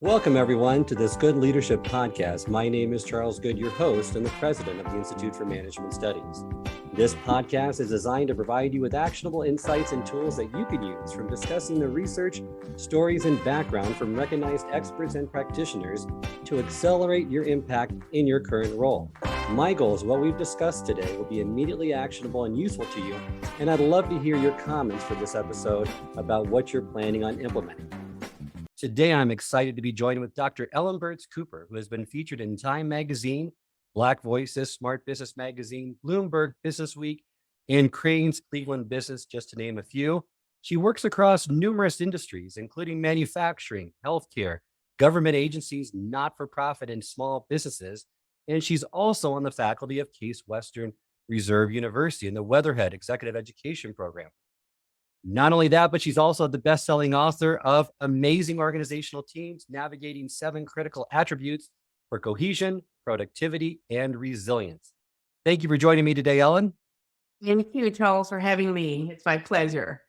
Welcome, everyone, to this Good Leadership Podcast. My name is Charles Good, your host and the president of the Institute for Management Studies. This podcast is designed to provide you with actionable insights and tools that you can use from discussing the research, stories, and background from recognized experts and practitioners to accelerate your impact in your current role. My goal is what we've discussed today will be immediately actionable and useful to you, and I'd love to hear your comments for this episode about what you're planning on implementing. Today, I'm excited to be joined with Dr. Ellen Burts-Cooper, who has been featured in Time Magazine, Black Voices, Smart Business Magazine, Bloomberg BusinessWeek, and Crain's Cleveland Business, just to name a few. She works across numerous industries, including manufacturing, healthcare, government agencies, not-for-profit, and small businesses. And she's also on the faculty of Case Western Reserve University in the Weatherhead Executive Education Program. Not only that, but she's also the best-selling author of aMAZEing Organizational Teams, Navigating 7 Critical Attributes for Cohesion, Productivity, and Resilience. Thank you for joining me today, Ellen. Thank you, Charles, for having me. It's my pleasure.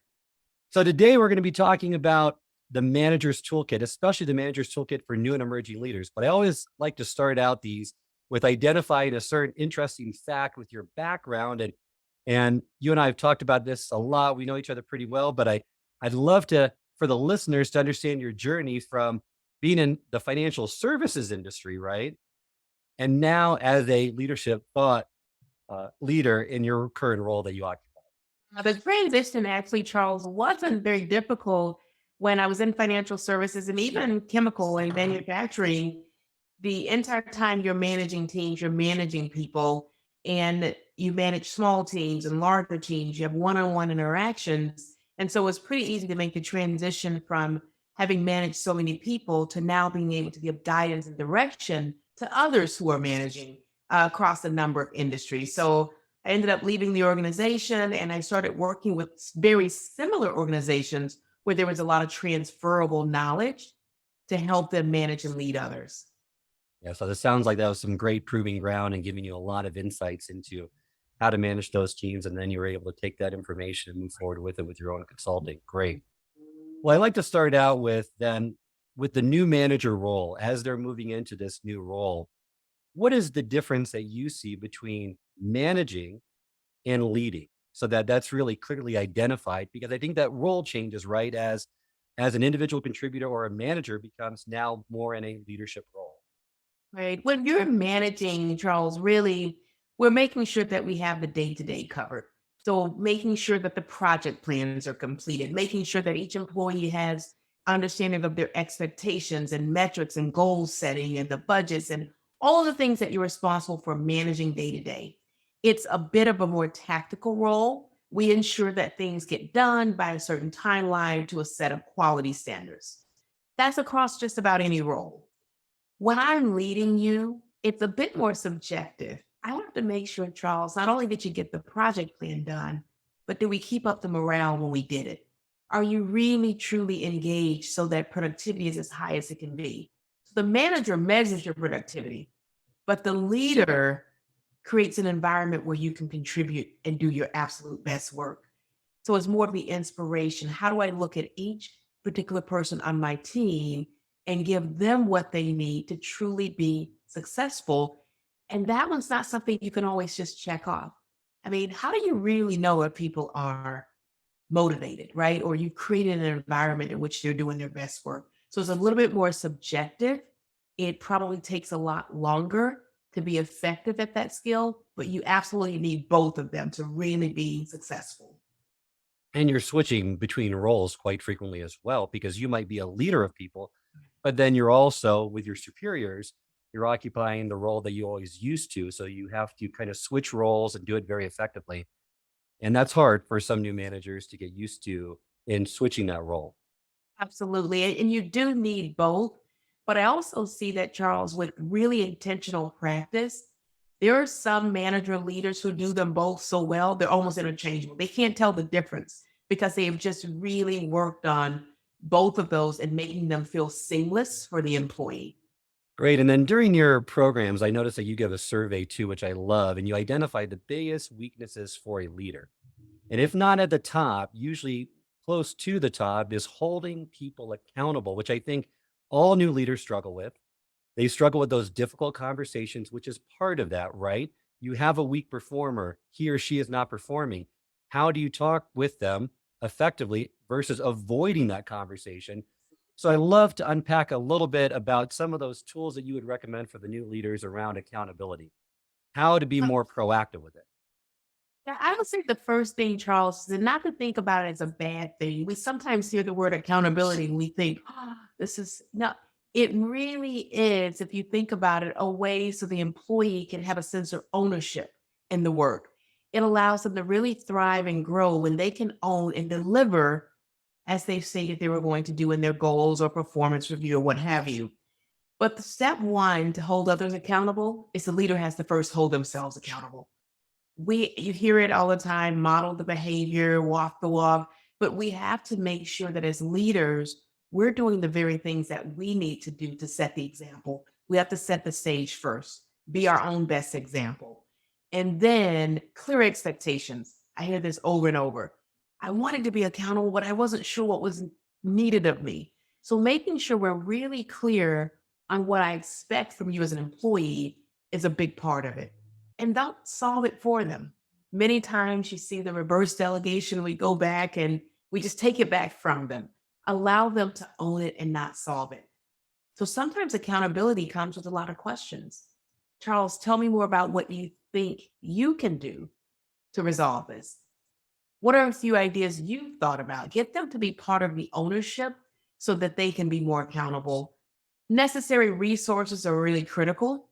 So today we're going to be talking about the manager's toolkit, especially the manager's toolkit for new and emerging leaders. But I always like to start out these with identifying a certain interesting fact with your background. And you and I have talked about this a lot. We know each other pretty well, but I'd love for the listeners to understand your journey from being in the financial services industry, right? And now as a leadership thought leader in your current role that you occupy. The transition actually, Charles, wasn't very difficult when I was in financial services and even chemical and manufacturing. The entire time you're managing teams, you're managing people, and you manage small teams and larger teams. You have one-on-one interactions. And so it's pretty easy to make the transition from having managed so many people to now being able to give guidance and direction to others who are managing across a number of industries. So I ended up leaving the organization and I started working with very similar organizations where there was a lot of transferable knowledge to help them manage and lead others. Yeah, so this sounds like that was some great proving ground and giving you a lot of insights into how to manage those teams. And then you were able to take that information and move forward with it with your own consulting. Great. Well, I'd like to start out with the new manager role. As they're moving into this new role, what is the difference that you see between managing and leading so that that's really clearly identified? Because I think that role changes, right? As an individual contributor or a manager becomes now more in a leadership role. Right. When you're managing, Charles, really, we're making sure that we have the day-to-day covered. So making sure that the project plans are completed, making sure that each employee has understanding of their expectations and metrics and goal setting and the budgets and all of the things that you're responsible for managing day-to-day. It's a bit of a more tactical role. We ensure that things get done by a certain timeline to a set of quality standards. That's across just about any role. When I'm leading you, it's a bit more subjective. I have to make sure, Charles, not only did you get the project plan done, but did we keep up the morale when we did it? Are you really, truly engaged so that productivity is as high as it can be? So the manager measures your productivity, but the leader creates an environment where you can contribute and do your absolute best work. So it's more of the inspiration. How do I look at each particular person on my team and give them what they need to truly be successful? And that one's not something you can always just check off. I mean, how do you really know if people are motivated, right? Or you've created an environment in which they're doing their best work. So it's a little bit more subjective. It probably takes a lot longer to be effective at that skill, but you absolutely need both of them to really be successful. And you're switching between roles quite frequently as well, because you might be a leader of people, but then you're also with your superiors, you're occupying the role that you always used to. So you have to kind of switch roles and do it very effectively. And that's hard for some new managers to get used to in switching that role. Absolutely. And you do need both. But I also see that, Charles, with really intentional practice, there are some manager leaders who do them both so well, they're almost interchangeable. They can't tell the difference because they have just really worked on both of those and making them feel seamless for the employee. Great. And then during your programs, I noticed that you give a survey too, which I love, and you identify the biggest weaknesses for a leader. And if not at the top, usually close to the top is holding people accountable, which I think all new leaders struggle with. They struggle with those difficult conversations, which is part of that, right? You have a weak performer, he or she is not performing. How do you talk with them effectively versus avoiding that conversation? So I love to unpack a little bit about some of those tools that you would recommend for the new leaders around accountability, how to be more proactive with it. Yeah, I would say the first thing, Charles, is not to think about it as a bad thing. We sometimes hear the word accountability and we think, oh, this is no, it really is, if you think about it, a way so the employee can have a sense of ownership in the work. It allows them to really thrive and grow when they can own and deliver as they stated they were going to do in their goals or performance review or what have you. But the step one to hold others accountable is the leader has to first hold themselves accountable. You hear it all the time, model the behavior, walk the walk, but we have to make sure that as leaders, we're doing the very things that we need to do to set the example. We have to set the stage first, be our own best example. And then clear expectations. I hear this over and over. I wanted to be accountable, but I wasn't sure what was needed of me. So making sure we're really clear on what I expect from you as an employee is a big part of it, and don't solve it for them. Many times you see the reverse delegation, we go back and we just take it back from them. Allow them to own it and not solve it. So sometimes accountability comes with a lot of questions. Charles, tell me more about what you think you can do to resolve this. What are a few ideas you've thought about? Get them to be part of the ownership so that they can be more accountable. Necessary resources are really critical.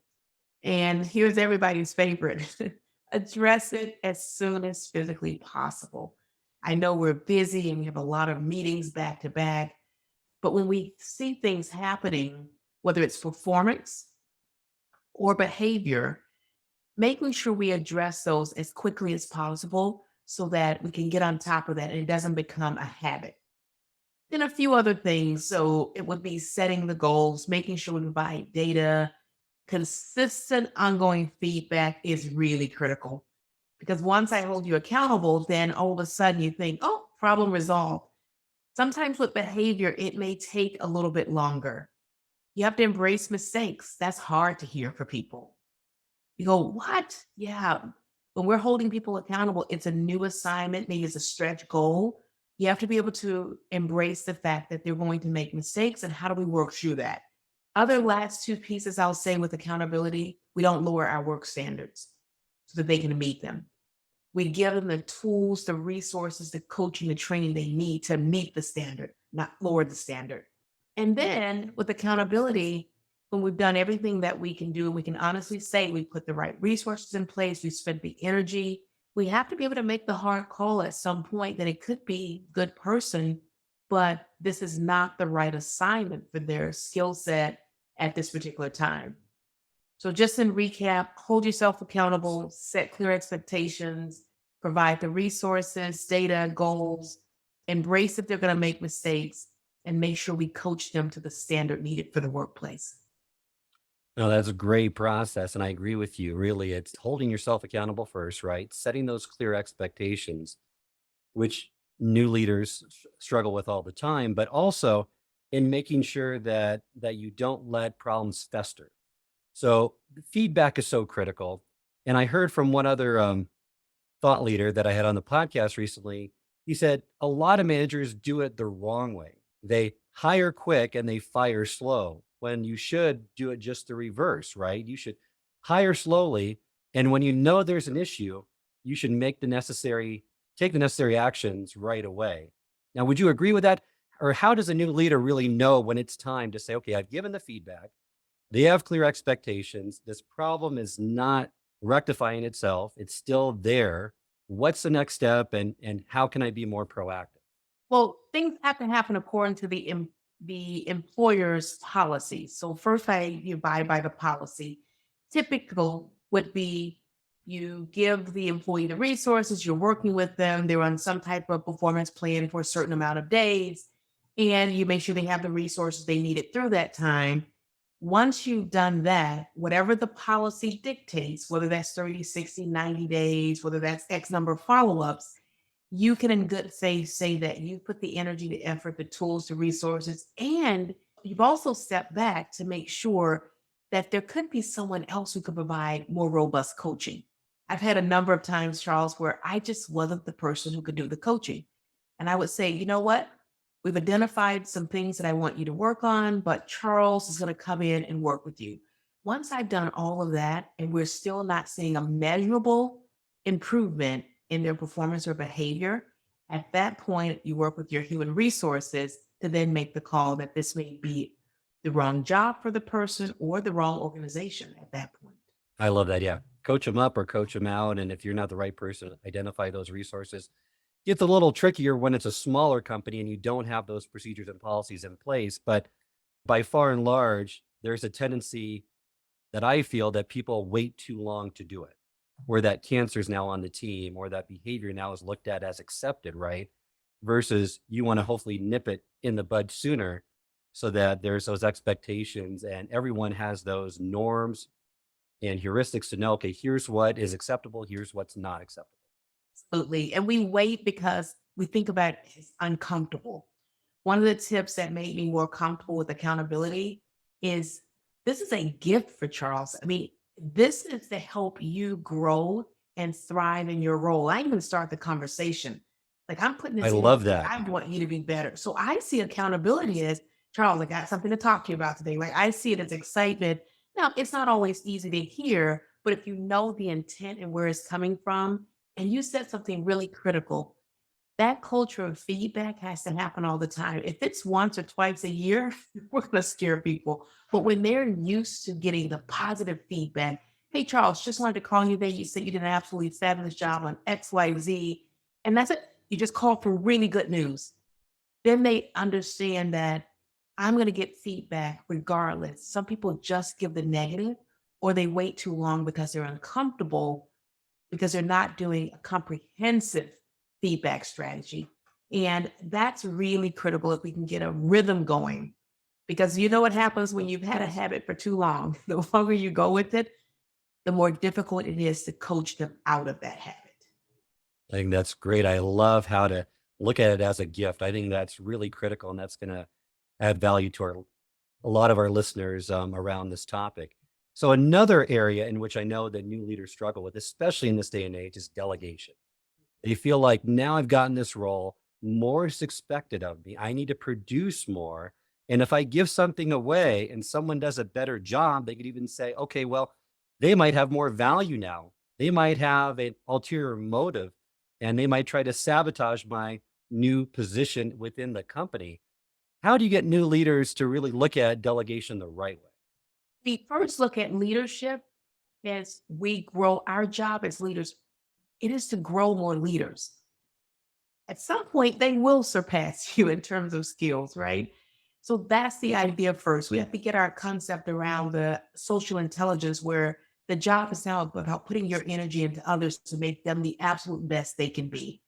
And here's everybody's favorite: address it as soon as physically possible. I know we're busy and we have a lot of meetings back to back, but when we see things happening, whether it's performance or behavior, making sure we address those as quickly as possible so that we can get on top of that and it doesn't become a habit. Then a few other things. So it would be setting the goals, making sure we provide data. Consistent ongoing feedback is really critical, because once I hold you accountable, then all of a sudden you think, oh, problem resolved. Sometimes with behavior, it may take a little bit longer. You have to embrace mistakes. That's hard to hear for people. You go, what? Yeah. When we're holding people accountable, it's a new assignment, maybe it's a stretch goal. You have to be able to embrace the fact that they're going to make mistakes, and how do we work through that? Other last two pieces I'll say with accountability: we don't lower our work standards so that they can meet them. We give them the tools, the resources, the coaching, the training they need to meet the standard, not lower the standard. And then with accountability, when we've done everything that we can do, we can honestly say we put the right resources in place, we spent the energy. We have to be able to make the hard call at some point that it could be good person, but this is not the right assignment for their skill set at this particular time. So just in recap, hold yourself accountable, set clear expectations, provide the resources, data, goals, embrace if they're going to make mistakes, and make sure we coach them to the standard needed for the workplace. No, that's a great process. And I agree with you. Really, it's holding yourself accountable first, right? Setting those clear expectations, which new leaders struggle with all the time, but also in making sure that you don't let problems fester. So feedback is so critical. And I heard from one other thought leader that I had on the podcast recently. He said a lot of managers do it the wrong way. They hire quick and they fire slow, when you should do it just the reverse, right? You should hire slowly. And when you know there's an issue, you should take the necessary actions right away. Now, would you agree with that? Or how does a new leader really know when it's time to say, okay, I've given the feedback, they have clear expectations, this problem is not rectifying itself, it's still there. What's the next step, and how can I be more proactive? Well, things have to happen according to the employer's policy. So first, you abide by the policy. Typical would be you give the employee the resources, you're working with them, they're on some type of performance plan for a certain amount of days, and you make sure they have the resources they needed through that time. Once you've done that, whatever the policy dictates, whether that's 30, 60, 90 days, whether that's X number of follow-ups, you can in good faith say that you put the energy, the effort, the tools, the resources, and you've also stepped back to make sure that there could be someone else who could provide more robust coaching. I've had a number of times, Charles, where I just wasn't the person who could do the coaching. And I would say, you know what? We've identified some things that I want you to work on, but Charles is going to come in and work with you. Once I've done all of that and we're still not seeing a measurable improvement in their performance or behavior, at that point, you work with your human resources to then make the call that this may be the wrong job for the person or the wrong organization at that point. I love that. Yeah. Coach them up or coach them out. And if you're not the right person, identify those resources. It's a little trickier when it's a smaller company and you don't have those procedures and policies in place. But by far and large, there's a tendency that I feel that people wait too long to do it, where that cancer is now on the team or that behavior now is looked at as accepted, right? Versus you want to hopefully nip it in the bud sooner so that there's those expectations and everyone has those norms and heuristics to know, okay, here's what is acceptable, here's what's not acceptable. Absolutely. And we wait because we think about it as uncomfortable. One of the tips that made me more comfortable with accountability is this is a gift for Charles. I mean, this is to help you grow and thrive in your role. I even start the conversation. Like, I'm putting I this in, love that. I want you to be better. So I see accountability as, Charles, I got something to talk to you about today. Like, I see it as excitement. Now, it's not always easy to hear, but if you know the intent and where it's coming from, and you said something really critical, that culture of feedback has to happen all the time. If it's once or twice a year, we're going to scare people. But when they're used to getting the positive feedback, hey, Charles, just wanted to call you there. You said you did an absolutely fabulous job on XYZ. And that's it. You just called for really good news. Then they understand that I'm going to get feedback regardless. Some people just give the negative or they wait too long because they're uncomfortable because they're not doing a comprehensive feedback strategy. And that's really critical if we can get a rhythm going. Because you know what happens when you've had a habit for too long? The longer you go with it, the more difficult it is to coach them out of that habit. I think that's great. I love how to look at it as a gift. I think that's really critical and that's going to add value to a lot of our listeners around this topic. So another area in which I know that new leaders struggle with, especially in this day and age, is delegation. They feel like now I've gotten this role, more is expected of me. I need to produce more. And if I give something away and someone does a better job, they could even say, okay, well, they might have more value now. They might have an ulterior motive and they might try to sabotage my new position within the company. How do you get new leaders to really look at delegation the right way? We first look at leadership as we grow. Our job as leaders, it is to grow more leaders. At some point, they will surpass you in terms of skills, right? So that's the idea first. We have to get our concept around the social intelligence where the job is now about putting your energy into others to make them the absolute best they can be.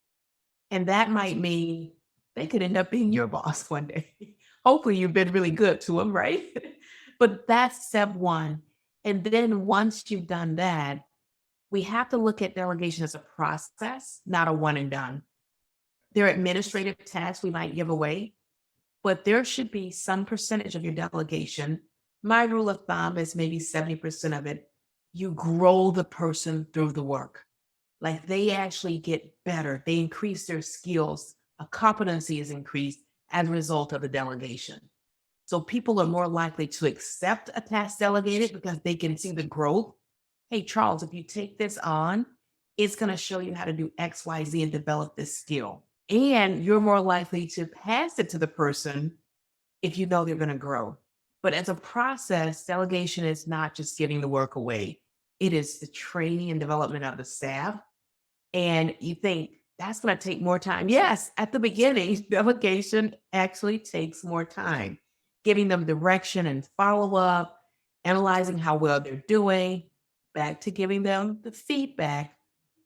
And that might mean they could end up being your boss one day. Hopefully, you've been really good to them, right? But that's step one. And then once you've done that, we have to look at delegation as a process, not a one and done. There are administrative tasks we might give away, but there should be some percentage of your delegation. My rule of thumb is maybe 70% of it. You grow the person through the work. Like they actually get better, they increase their skills, a competency is increased as a result of the delegation. So people are more likely to accept a task delegated because they can see the growth. Hey, Charles, if you take this on, it's going to show you how to do X, Y, Z and develop this skill. And you're more likely to pass it to the person if you know they're going to grow. But as a process, delegation is not just giving the work away. It is the training and development of the staff. And you think that's going to take more time. Yes, at the beginning, delegation actually takes more time. Giving them direction and follow up, analyzing how well they're doing, back to giving them the feedback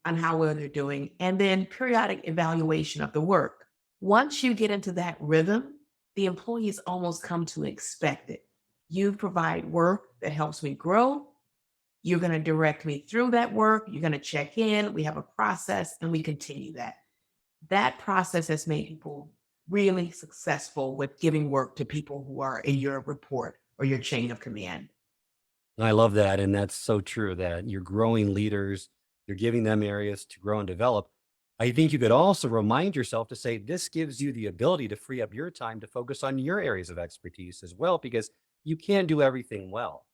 on how well they're doing, and then periodic evaluation of the work. Once you get into that rhythm, the employees almost come to expect it. You provide work that helps me grow. You're going to direct me through that work. You're going to check in. We have a process and we continue that. That process has made people really successful with giving work to people who are in your report or your chain of command. I love that. And that's so true that you're growing leaders, you're giving them areas to grow and develop. I think you could also remind yourself to say this gives you the ability to free up your time to focus on your areas of expertise as well, because you can't do everything well.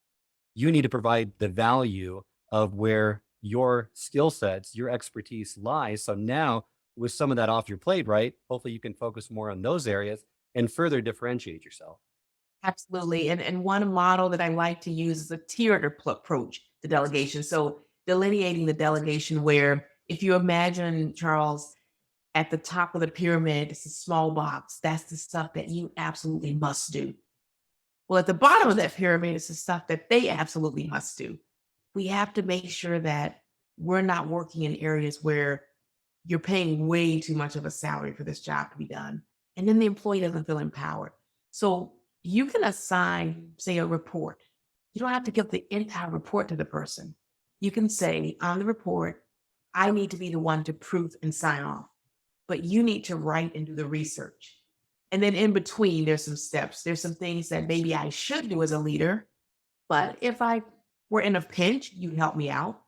You need to provide the value of where your skill sets, your expertise lies. So now, with some of that off your plate, right? Hopefully, you can focus more on those areas and further differentiate yourself. Absolutely. And one model that I like to use is a tiered approach to delegation. So delineating the delegation where if you imagine, Charles, at the top of the pyramid, it's a small box. That's the stuff that you absolutely must do. Well, at the bottom of that pyramid is the stuff that they absolutely must do. We have to make sure that we're not working in areas where you're paying way too much of a salary for this job to be done. And then the employee doesn't feel empowered. So you can assign, say, a report. You don't have to give the entire report to the person. You can say on the report, I need to be the one to proof and sign off, but you need to write and do the research. And then in between, there's some steps. There's some things that maybe I should do as a leader, but if I were in a pinch, you help me out.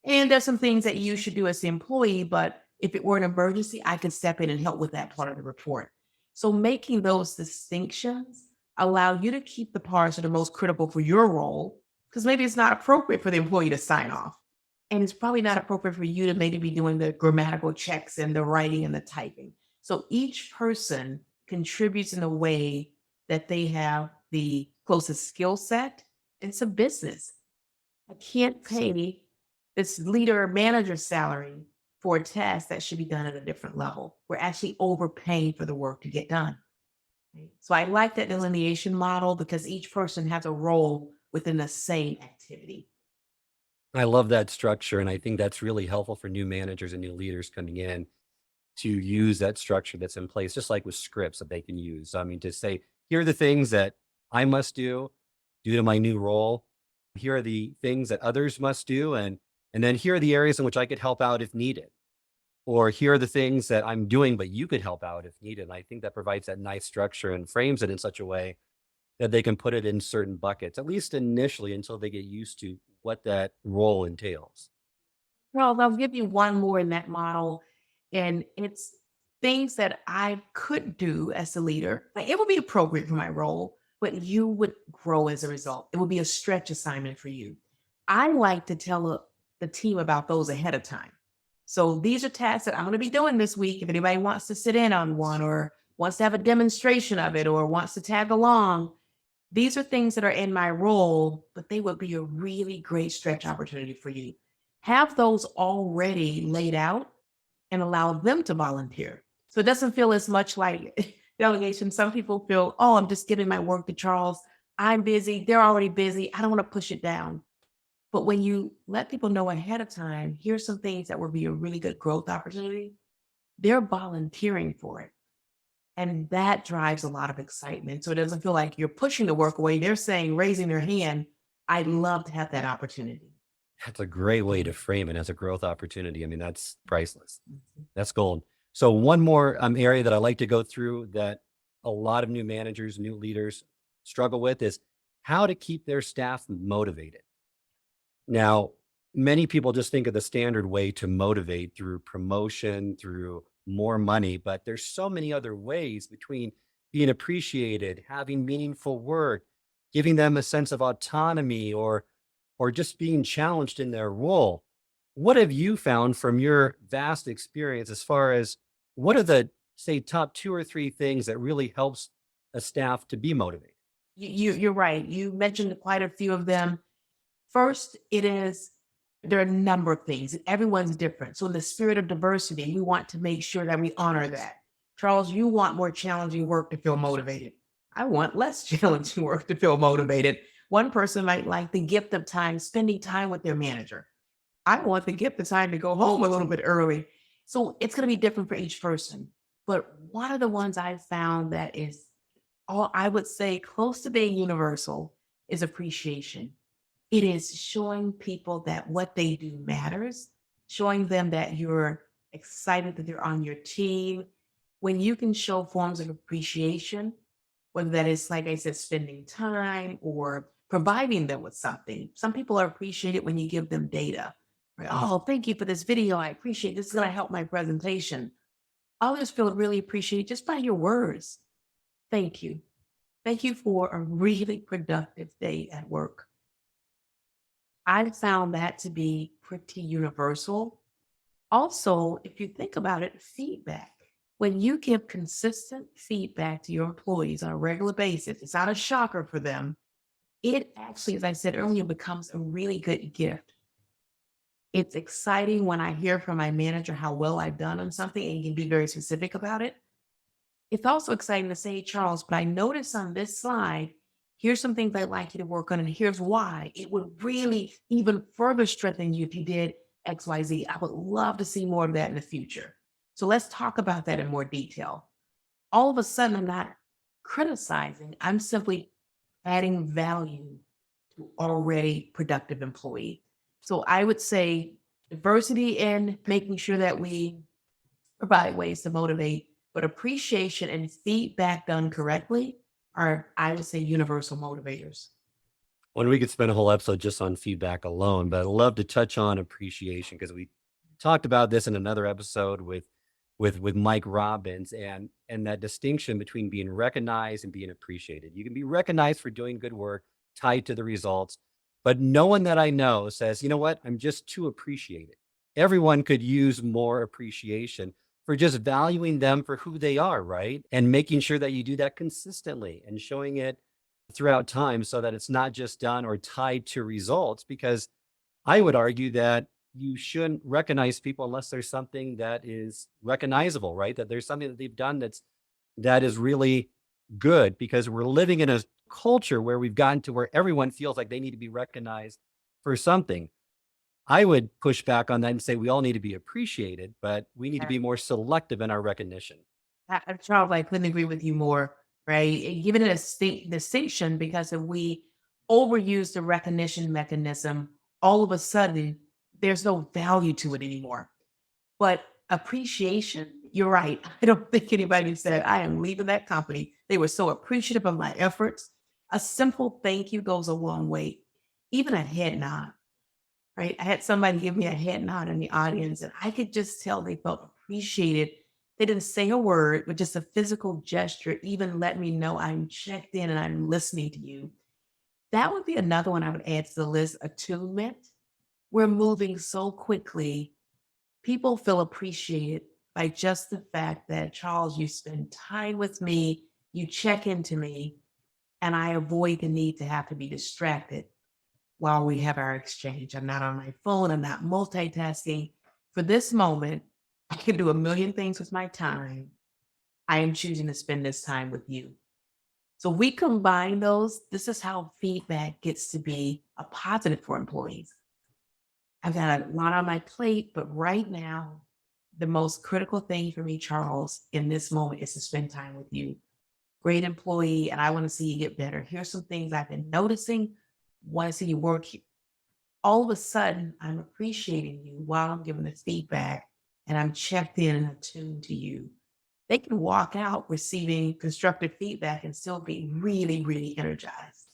And there's some things that you should do as the employee, but if it were an emergency, I could step in and help with that part of the report. So making those distinctions allow you to keep the parts that are most critical for your role, because maybe it's not appropriate for the employee to sign off. And it's probably not appropriate for you to maybe be doing the grammatical checks and the writing and the typing. So each person contributes in a way that they have the closest skill set. It's a business. I can't pay this leader or manager salary for a task that should be done at a different level. We're actually overpaying for the work to get done. Right? So I like that delineation model because each person has a role within the same activity. I love that structure. And I think that's really helpful for new managers and new leaders coming in to use that structure that's in place, just like with scripts that they can use. I mean, to say, here are the things that I must do due to my new role. Here are the things that others must do. And then here are the areas in which I could help out if needed. Or here are the things that I'm doing, but you could help out if needed. And I think that provides that nice structure and frames it in such a way that they can put it in certain buckets, at least initially, until they get used to what that role entails. Well, I'll give you one more in that model, and it's things that I could do as a leader. Like it would be appropriate for my role, but you would grow as a result. It would be a stretch assignment for you. I like to tell the team about those ahead of time. So these are tasks that I'm going to be doing this week. If anybody wants to sit in on one or wants to have a demonstration of it or wants to tag along, these are things that are in my role, but they would be a really great stretch opportunity for you. Have those already laid out and allow them to volunteer. So it doesn't feel as much like delegation. Some people feel, oh, I'm just giving my work to Charles. I'm busy. They're already busy. I don't want to push it down. But when you let people know ahead of time, here's some things that would be a really good growth opportunity, they're volunteering for it. And that drives a lot of excitement. So it doesn't feel like you're pushing the work away. They're saying, raising their hand, I'd love to have that opportunity. That's a great way to frame it as a growth opportunity. I mean, that's priceless. That's gold. So one more area that I like to go through that a lot of new managers, new leaders struggle with is how to keep their staff motivated. Now, many people just think of the standard way to motivate through promotion, through more money, but there's so many other ways between being appreciated, having meaningful work, giving them a sense of autonomy or just being challenged in their role. What have you found from your vast experience as far as what are the, say, top two or three things that really helps a staff to be motivated? You're right. You mentioned quite a few of them. First, there are a number of things, and everyone's different. So in the spirit of diversity, we want to make sure that we honor that. Charles, you want more challenging work to feel motivated. I want less challenging work to feel motivated. One person might like the gift of time, spending time with their manager. I want the gift of time to go home a little bit early. So it's going to be different for each person. But one of the ones I've found that is all I would say close to being universal is appreciation. It is showing people that what they do matters, showing them that you're excited that they're on your team. When you can show forms of appreciation, whether that is, like I said, spending time or providing them with something. Some people are appreciated when you give them data. Right? Oh, thank you for this video. I appreciate this. Is going to help my presentation. Others feel really appreciated just by your words. Thank you. Thank you for a really productive day at work. I found that to be pretty universal. Also, if you think about it, feedback. When you give consistent feedback to your employees on a regular basis, it's not a shocker for them. It actually, as I said earlier, becomes a really good gift. It's exciting when I hear from my manager how well I've done on something and you can be very specific about it. It's also exciting to say, Charles, but I noticed on this slide, here's some things I'd like you to work on, and here's why. It would really even further strengthen you if you did XYZ. I would love to see more of that in the future. So let's talk about that in more detail. All of a sudden, I'm not criticizing, I'm simply adding value to already productive employee. So I would say diversity in making sure that we provide ways to motivate, but appreciation and feedback done correctly are, I would say, universal motivators. When we could spend a whole episode just on feedback alone, but I'd love to touch on appreciation because we talked about this in another episode with Mike Robbins and that distinction between being recognized and being appreciated. You can be recognized for doing good work tied to the results, but no one that I know says, you know what, I'm just too appreciated. Everyone could use more appreciation for just valuing them for who they are, right? And making sure that you do that consistently and showing it throughout time so that it's not just done or tied to results. Because I would argue that you shouldn't recognize people unless there's something that is recognizable, right? That there's something that they've done that is really good, because we're living in a culture where we've gotten to where everyone feels like they need to be recognized for something. I would push back on that and say we all need to be appreciated, but we need to be more selective in our recognition. Charles, I couldn't agree with you more, right? And giving it a distinction, because if we overuse the recognition mechanism, all of a sudden there's no value to it anymore. But appreciation, you're right. I don't think anybody said, I am leaving that company. They were so appreciative of my efforts. A simple thank you goes a long way. Even a head nod, right? I had somebody give me a head nod in the audience, and I could just tell they felt appreciated. They didn't say a word, but just a physical gesture even let me know I'm checked in and I'm listening to you. That would be another one I would add to the list, attunement. We're moving so quickly. People feel appreciated by just the fact that, Charles, you spend time with me, you check into me, and I avoid the need to have to be distracted while we have our exchange. I'm not on my phone, I'm not multitasking. For this moment, I can do a million things with my time. I am choosing to spend this time with you. So we combine those. This is how feedback gets to be a positive for employees. I've got a lot on my plate, but right now, the most critical thing for me, Charles, in this moment is to spend time with you. Great employee, and I want to see you get better. Here's some things I've been noticing. Want to see you work. All of a sudden, I'm appreciating you while I'm giving the feedback, and I'm checked in and attuned to you. They can walk out receiving constructive feedback and still be really, really energized.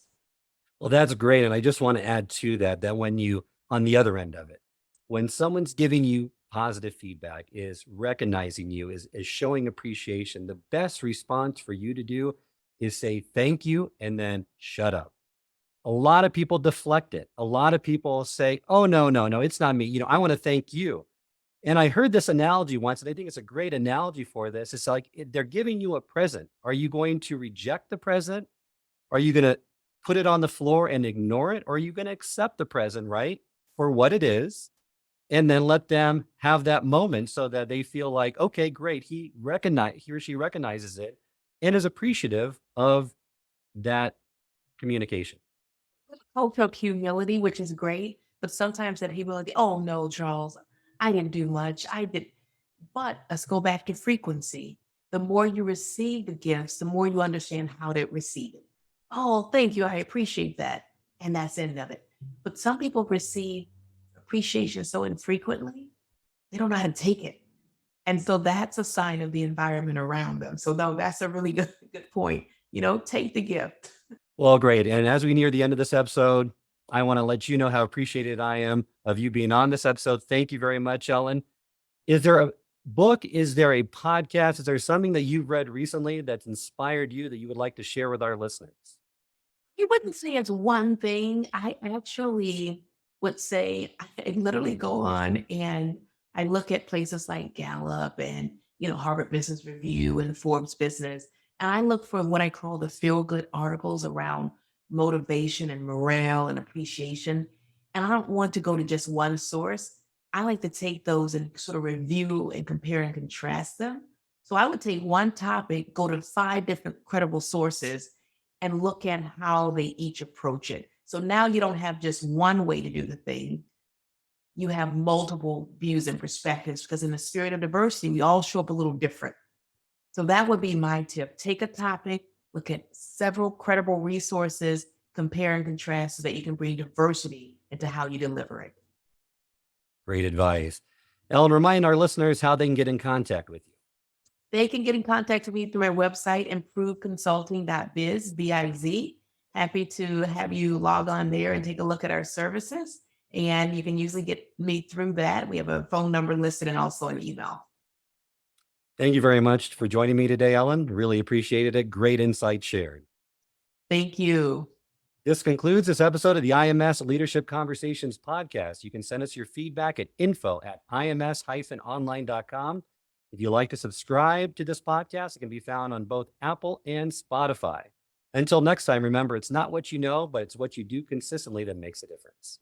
Well, that's great. And I just want to add to that when you, on the other end of it, when someone's giving you positive feedback, is recognizing you, is showing appreciation, the best response for you to do is say thank you and then shut up. A lot of people deflect it. A lot of people say, oh, no, it's not me. I want to thank you. And I heard this analogy once, and I think it's a great analogy for this. It's like they're giving you a present. Are you going to reject the present? Are you going to put it on the floor and ignore it? Or are you going to accept the present, right, for what it is? And then let them have that moment so that they feel like, okay, great. He or she recognizes it and is appreciative of that communication. Culture of humility, which is great, but sometimes that humility, oh no, Charles, I didn't do much. I did. But let's go back to frequency. The more you receive the gifts, the more you understand how to receive it. Oh, thank you. I appreciate that. And that's the end of it. But some people receive appreciation so infrequently, they don't know how to take it. And so that's a sign of the environment around them. So no, that's a really good point. Take the gift. Well, great. And as we near the end of this episode, I want to let you know how appreciated I am of you being on this episode. Thank you very much, Ellen. Is there a book? Is there a podcast? Is there something that you've read recently that's inspired you that you would like to share with our listeners? You wouldn't say it's one thing. I actually would say I literally go on and I look at places like Gallup and, Harvard Business Review and Forbes Business. And I look for what I call the feel good articles around motivation and morale and appreciation. And I don't want to go to just one source. I like to take those and sort of review and compare and contrast them. So I would take one topic, go to 5 different credible sources, and look at how they each approach it. So now you don't have just one way to do the thing. You have multiple views and perspectives because in the spirit of diversity, we all show up a little different. So that would be my tip. Take a topic, look at several credible resources, compare and contrast so that you can bring diversity into how you deliver it. Great advice. Ellen, remind our listeners how they can get in contact with you. They can get in contact with me through my website, improveconsulting.biz, B-I-Z. Happy to have you log on there and take a look at our services. And you can usually get me through that. We have a phone number listed and also an email. Thank you very much for joining me today, Ellen. Really appreciated it. Great insight shared. Thank you. This concludes this episode of the IMS Leadership Conversations podcast. You can send us your feedback at info@ims-online.com. If you'd like to subscribe to this podcast, it can be found on both Apple and Spotify. Until next time, remember, it's not what you know, but it's what you do consistently that makes a difference.